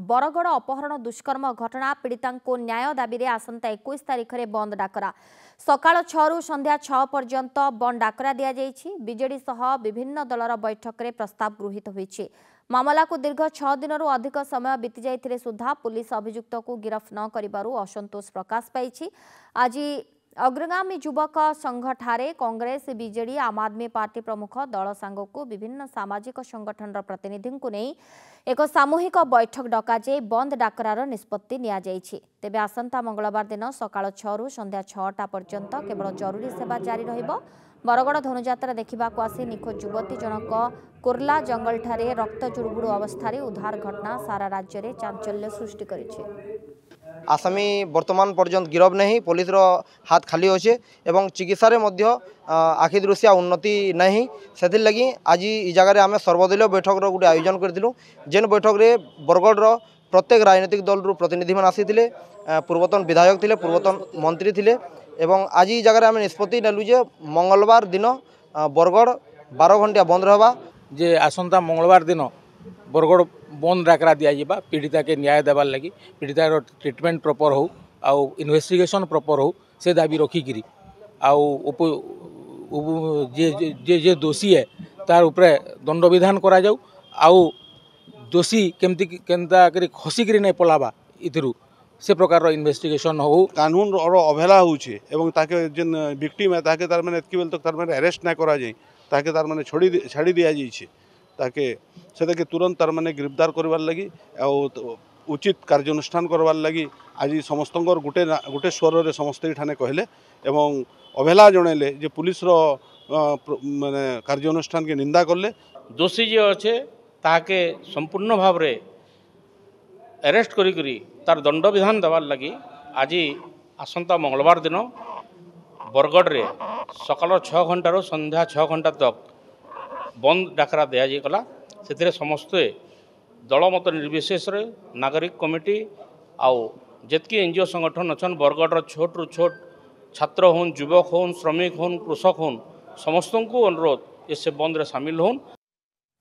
बरगड़ अपहरण दुष्कर्म घटना पीड़िता न्याय दाबी में आसंता 21 तारिख में बंद डाकरा सकाळ 6 रु संध्या 6 पर्यंत बंद डाकरा दिया जायछि। बीजेडी सह विभिन्न दलर बैठक में प्रस्ताव गृहीत होईछि। मामला को दीर्घ 6 दिन अधिक समय बीती जाइथिले सुधा पुलिस अभियुक्त को गिरफ्त न करिबारु असंतोष प्रकाश पाइछि। आज अग्रगामी युवक संघ ठारे कांग्रेस बीजेडी आम आदमी पार्टी प्रमुख दल सांगकु विभिन्न सामाजिक संगठन प्रतिनिधि को नहीं एक सामूहिक बैठक डकाई बंद डाकरार निष्पत्ति निया जायछि। तेबे आसंता मंगलवार दिन सकाळ 6 रु संध्या 6टा पर्यंत केवल जरूरी सेवा जारी रहिबो। बरगड़ धनुजात्रा देखा आसी निखोज युवती जनक कुर्ला जंगल ठारे रक्त जुड़बुड़ अवस्था उद्धार घटना सारा राज्य में चांचल्य सृष्टि करिछि। आसामी वर्तमान पर्यंत गिरफ नहीं पुलिस हाथ खाली अच्छे एवं चिकित्सा आखि दृश्या उन्नति नहीं से लगी आज इ जगह आम सर्वदलीय बैठक गोटे आयोजन करूँ जेन बैठक में बरगढ़ प्रत्येक राजनीतिक दल प्रतिनिधि मैंने आसी पूर्वतन विधायक थे पूर्वतन मंत्री थे एवं आज इ जगह आम निष्पत्ति नेलु जे मंगलवार दिन बरगढ़ 12 घंटा बंद रहा जे आसंता मंगलवार दिन बरगढ़ बंद डाकरा दिज्व पीड़िता के न्याय देवार लगी पीड़ितार ट्रिटमेंट प्रॉपर हो आउ इन्वेस्टिगेशन प्रॉपर हो से दाबी रखिकी आउ जे जे जे दोषी है तार उपरे दंड विधान करा जाऊ आउ दोषी केमती केनता करी खसिकी नहीं पलावा इधर से प्रकार इन्वेस्टिगेशन हो कानून और अवहेला होउछे एवं ताके जेन विक्टिम है ताके तार माने एतकी बेल तक तार माने अरेस्ट ना करा जाय ताके तार माने छाड़ी दिया जाइछे ताके से तुरंत तार माने गिरफ्तार करवार लगी उचित कार्यानुष्ठान करवार लगी आज समस्त गोटे गोटे स्वर समस्ते ठाने कहले एवं अवहेला जनइले जे पुलिस रो माने कार्यानुष्ठान के निंदा करले दोषी जे अच्छे ताके संपूर्ण भाव रे अरेस्ट करी तार दंड विधान देवार लगी आज आसंता मंगलवार दिन बरगढ़ रे सकाळ 6 घंटार संध्या 6 घंटा तक बंद डाकरा दिगला से समस्ते दल मत निर्विशेष नागरिक कमिटी आउ जितकी एनजीओ संगठन अच्छा बरगढ़ छोट रु छोट छात्र होन युवक होन श्रमिक होन कृषक होन समस्त को अनुरोध ये से बंद रे शामिल होन।